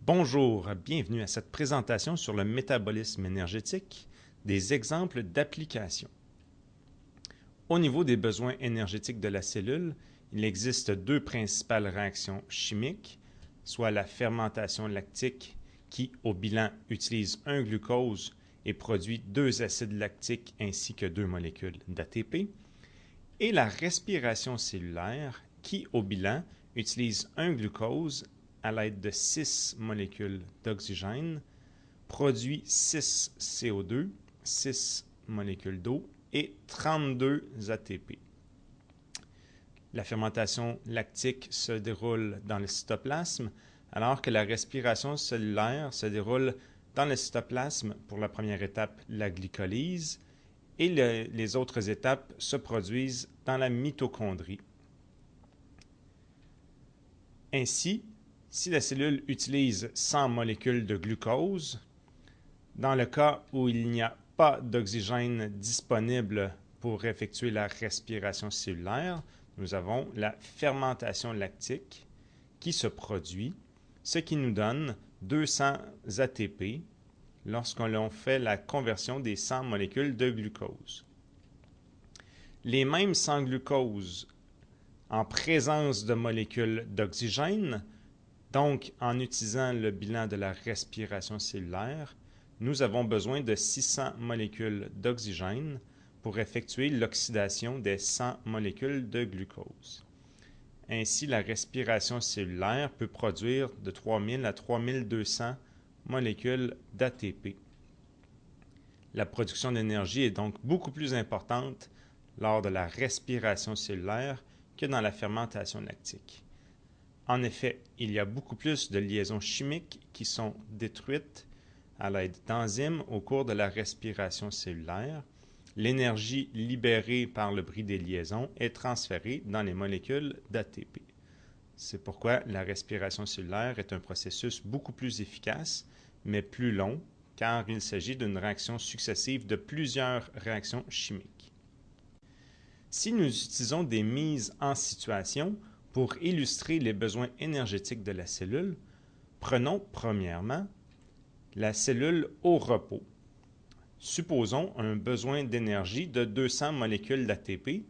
Bonjour, bienvenue à cette présentation sur le métabolisme énergétique, des exemples d'applications. Au niveau des besoins énergétiques de la cellule, il existe deux principales réactions chimiques, soit la fermentation lactique qui, au bilan, utilise un glucose et produit deux acides lactiques ainsi que deux molécules d'ATP, et la respiration cellulaire qui, au bilan, utilise un glucose à l'aide de 6 molécules d'oxygène, produit 6 CO2, 6 molécules d'eau et 32 ATP. La fermentation lactique se déroule dans le cytoplasme, alors que la respiration cellulaire se déroule dans le cytoplasme pour la première étape, la glycolyse, et les autres étapes se produisent dans la mitochondrie. Ainsi, si la cellule utilise 100 molécules de glucose, dans le cas où il n'y a pas d'oxygène disponible pour effectuer la respiration cellulaire, nous avons la fermentation lactique qui se produit, ce qui nous donne 200 ATP lorsqu'on fait la conversion des 100 molécules de glucose. Les mêmes sans glucose en présence de molécules d'oxygène, donc en utilisant le bilan de la respiration cellulaire, nous avons besoin de 600 molécules d'oxygène pour effectuer l'oxydation des 100 molécules de glucose. Ainsi, la respiration cellulaire peut produire de 3000 à 3200 molécules d'ATP. La production d'énergie est donc beaucoup plus importante lors de la respiration cellulaire que dans la fermentation lactique. En effet, il y a beaucoup plus de liaisons chimiques qui sont détruites à l'aide d'enzymes au cours de la respiration cellulaire. L'énergie libérée par le bris des liaisons est transférée dans les molécules d'ATP. C'est pourquoi la respiration cellulaire est un processus beaucoup plus efficace, mais plus long, car il s'agit d'une réaction successive de plusieurs réactions chimiques. Si nous utilisons des mises en situation pour illustrer les besoins énergétiques de la cellule, prenons premièrement la cellule au repos. Supposons un besoin d'énergie de 200 molécules d'ATP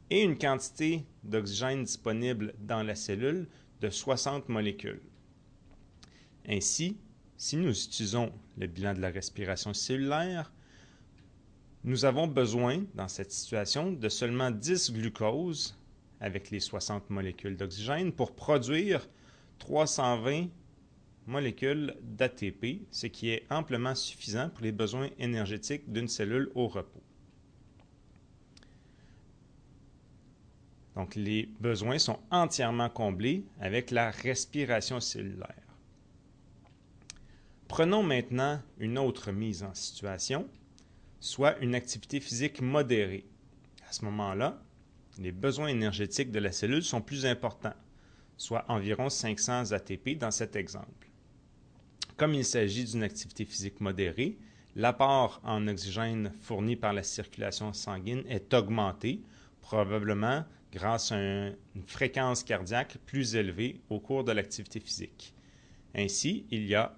et une quantité d'oxygène disponible dans la cellule de 60 molécules. Ainsi, si nous utilisons le bilan de la respiration cellulaire, nous avons besoin, dans cette situation, de seulement 10 glucoses avec les 60 molécules d'oxygène pour produire 320 molécules d'ATP, ce qui est amplement suffisant pour les besoins énergétiques d'une cellule au repos. Donc, les besoins sont entièrement comblés avec la respiration cellulaire. Prenons maintenant une autre mise en situation, soit une activité physique modérée. À ce moment-là, les besoins énergétiques de la cellule sont plus importants, soit environ 500 ATP dans cet exemple. Comme il s'agit d'une activité physique modérée, l'apport en oxygène fourni par la circulation sanguine est augmenté, probablement grâce à une fréquence cardiaque plus élevée au cours de l'activité physique. Ainsi, il y a,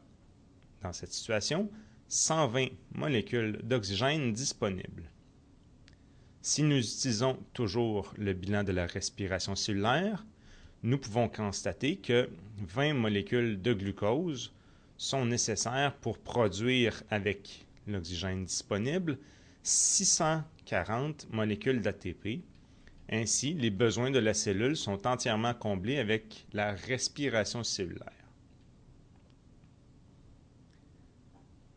dans cette situation, 120 molécules d'oxygène disponibles. Si nous utilisons toujours le bilan de la respiration cellulaire, nous pouvons constater que 20 molécules de glucose sont nécessaires pour produire, avec l'oxygène disponible, 640 molécules d'ATP. Ainsi, les besoins de la cellule sont entièrement comblés avec la respiration cellulaire.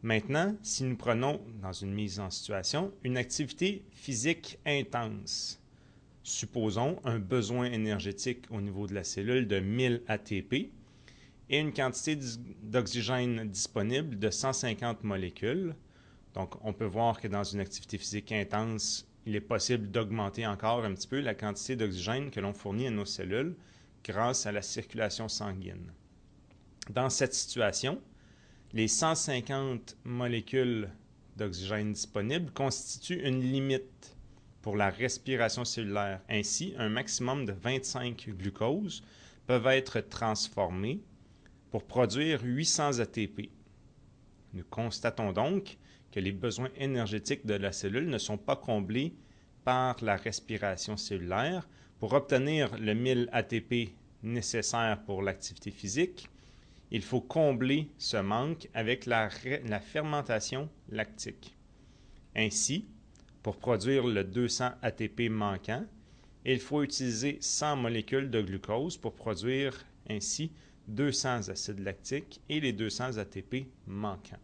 Maintenant, si nous prenons, dans une mise en situation, une activité physique intense, supposons un besoin énergétique au niveau de la cellule de 1000 ATP et une quantité d'oxygène disponible de 150 molécules. Donc, on peut voir que dans une activité physique intense, il est possible d'augmenter encore un petit peu la quantité d'oxygène que l'on fournit à nos cellules grâce à la circulation sanguine. Dans cette situation, les 150 molécules d'oxygène disponibles constituent une limite pour la respiration cellulaire. Ainsi, un maximum de 25 glucoses peuvent être transformés pour produire 800 ATP. Nous constatons donc que les besoins énergétiques de la cellule ne sont pas comblés par la respiration cellulaire. Pour obtenir le 1000 ATP nécessaire pour l'activité physique, il faut combler ce manque avec la fermentation lactique. Ainsi, pour produire le 200 ATP manquant, il faut utiliser 100 molécules de glucose pour produire ainsi 200 acides lactiques et les 200 ATP manquants.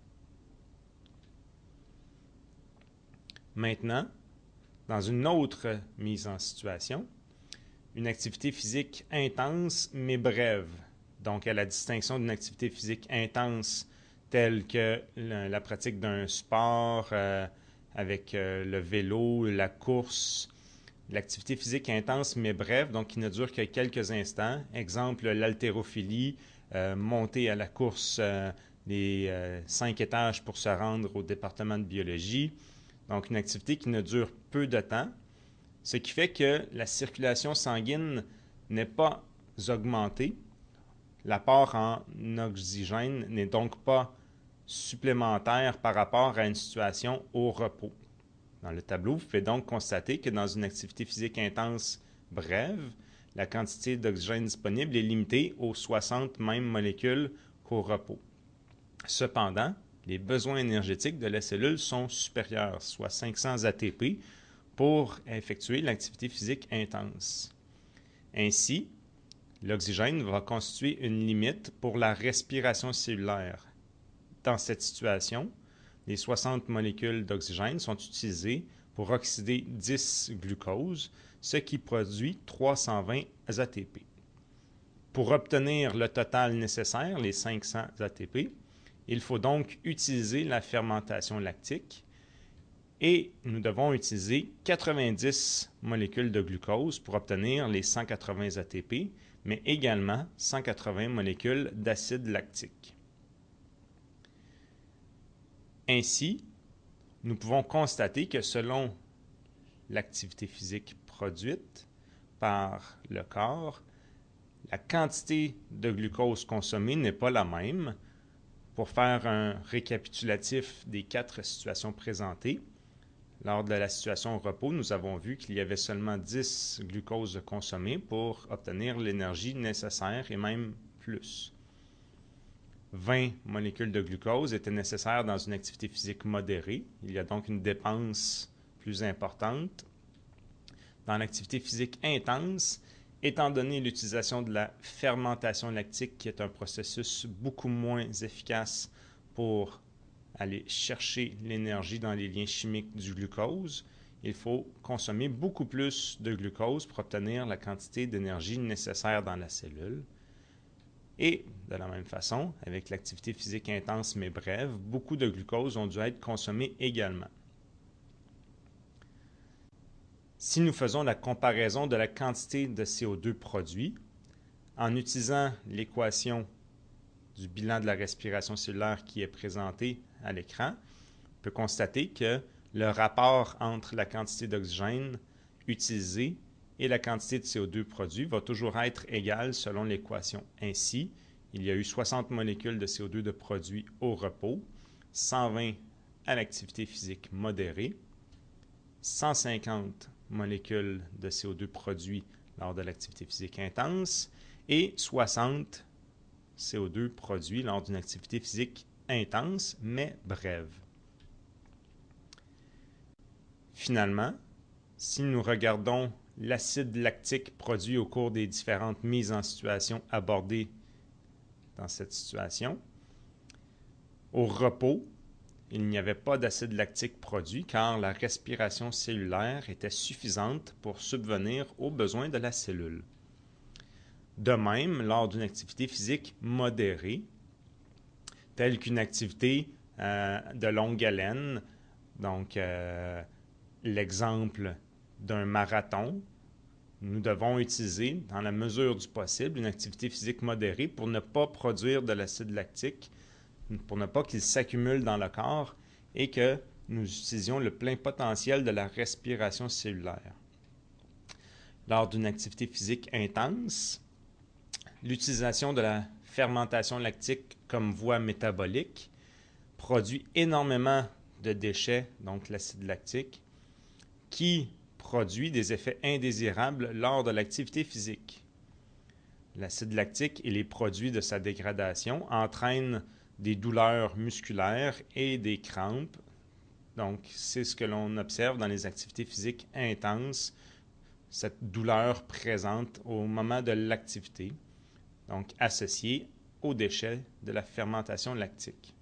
Maintenant, dans une autre mise en situation, une activité physique intense mais brève. Donc, à la distinction d'une activité physique intense telle que la pratique d'un sport avec le vélo, la course, l'activité physique intense mais brève, donc qui ne dure que quelques instants. Exemple, l'haltérophilie, monter à la course les 5 étages pour se rendre au département de biologie. Donc, une activité qui ne dure peu de temps, ce qui fait que la circulation sanguine n'est pas augmentée. L'apport en oxygène n'est donc pas supplémentaire par rapport à une situation au repos. Dans le tableau, vous pouvez donc constater que dans une activité physique intense brève, la quantité d'oxygène disponible est limitée aux 60 mêmes molécules qu'au repos. Cependant, les besoins énergétiques de la cellule sont supérieurs, soit 500 ATP, pour effectuer l'activité physique intense. Ainsi, l'oxygène va constituer une limite pour la respiration cellulaire. Dans cette situation, les 60 molécules d'oxygène sont utilisées pour oxyder 10 glucose, ce qui produit 320 ATP. Pour obtenir le total nécessaire, les 500 ATP, il faut donc utiliser la fermentation lactique et nous devons utiliser 90 molécules de glucose pour obtenir les 180 ATP, mais également 180 molécules d'acide lactique. Ainsi, nous pouvons constater que selon l'activité physique produite par le corps, la quantité de glucose consommée n'est pas la même. Pour faire un récapitulatif des 4 situations présentées, lors de la situation au repos, nous avons vu qu'il y avait seulement 10 glucoses consommées pour obtenir l'énergie nécessaire et même plus. 20 molécules de glucose étaient nécessaires dans une activité physique modérée. Il y a donc une dépense plus importante. Dans l'activité physique intense, étant donné l'utilisation de la fermentation lactique, qui est un processus beaucoup moins efficace pour aller chercher l'énergie dans les liens chimiques du glucose, il faut consommer beaucoup plus de glucose pour obtenir la quantité d'énergie nécessaire dans la cellule. Et de la même façon, avec l'activité physique intense mais brève, beaucoup de glucose ont dû être consommés également. Si nous faisons la comparaison de la quantité de CO2 produit, en utilisant l'équation du bilan de la respiration cellulaire qui est présentée à l'écran, on peut constater que le rapport entre la quantité d'oxygène utilisée et la quantité de CO2 produit va toujours être égal selon l'équation. Ainsi, il y a eu 60 molécules de CO2 de produit au repos, 120 à l'activité physique modérée, 150 molécules de CO2 produit lors de l'activité physique intense et 60 CO2 produit lors d'une activité physique intense mais brève. Finalement, si nous regardons l'acide lactique produit au cours des différentes mises en situation abordées dans cette situation, au repos, il n'y avait pas d'acide lactique produit car la respiration cellulaire était suffisante pour subvenir aux besoins de la cellule. De même, lors d'une activité physique modérée, telle qu'une activité de longue haleine, donc l'exemple d'un marathon, nous devons utiliser, dans la mesure du possible, une activité physique modérée pour ne pas produire de l'acide lactique, pour ne pas qu'il s'accumule dans le corps et que nous utilisions le plein potentiel de la respiration cellulaire. Lors d'une activité physique intense, l'utilisation de la fermentation lactique comme voie métabolique, produit énormément de déchets, donc l'acide lactique, qui produit des effets indésirables lors de l'activité physique. L'acide lactique et les produits de sa dégradation entraînent des douleurs musculaires et des crampes. Donc, c'est ce que l'on observe dans les activités physiques intenses, cette douleur présente au moment de l'activité, donc associée aux déchets de la fermentation lactique.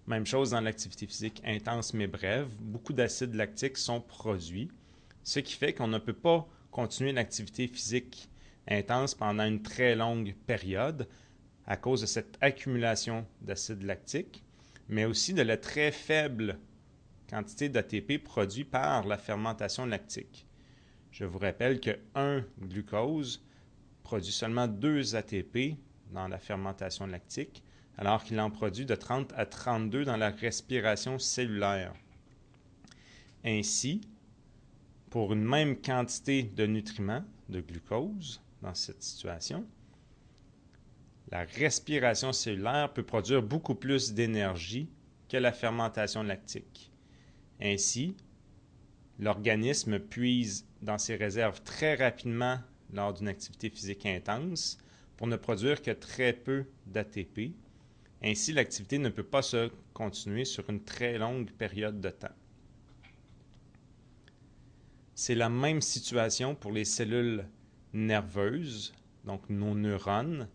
Même chose dans l'activité physique intense mais brève, beaucoup d'acides lactiques sont produits, ce qui fait qu'on ne peut pas continuer l'activité physique intense pendant une très longue période à cause de cette accumulation d'acide lactique, mais aussi de la très faible quantité d'ATP produit par la fermentation lactique. Je vous rappelle que 1 glucose produit seulement 2 ATP dans la fermentation lactique, alors qu'il en produit de 30 à 32 dans la respiration cellulaire. Ainsi, pour une même quantité de nutriments, de glucose, dans cette situation, la respiration cellulaire peut produire beaucoup plus d'énergie que la fermentation lactique. Ainsi, l'organisme puise dans ses réserves très rapidement lors d'une activité physique intense pour ne produire que très peu d'ATP. Ainsi, l'activité ne peut pas se continuer sur une très longue période de temps. C'est la même situation pour les cellules nerveuses, donc nos neurones.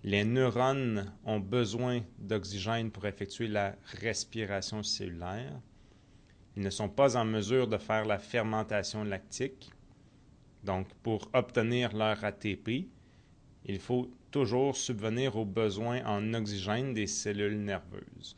Les neurones ont besoin d'oxygène pour effectuer la respiration cellulaire. Ils ne sont pas en mesure de faire la fermentation lactique. Donc, pour obtenir leur ATP, il faut toujours subvenir aux besoins en oxygène des cellules nerveuses.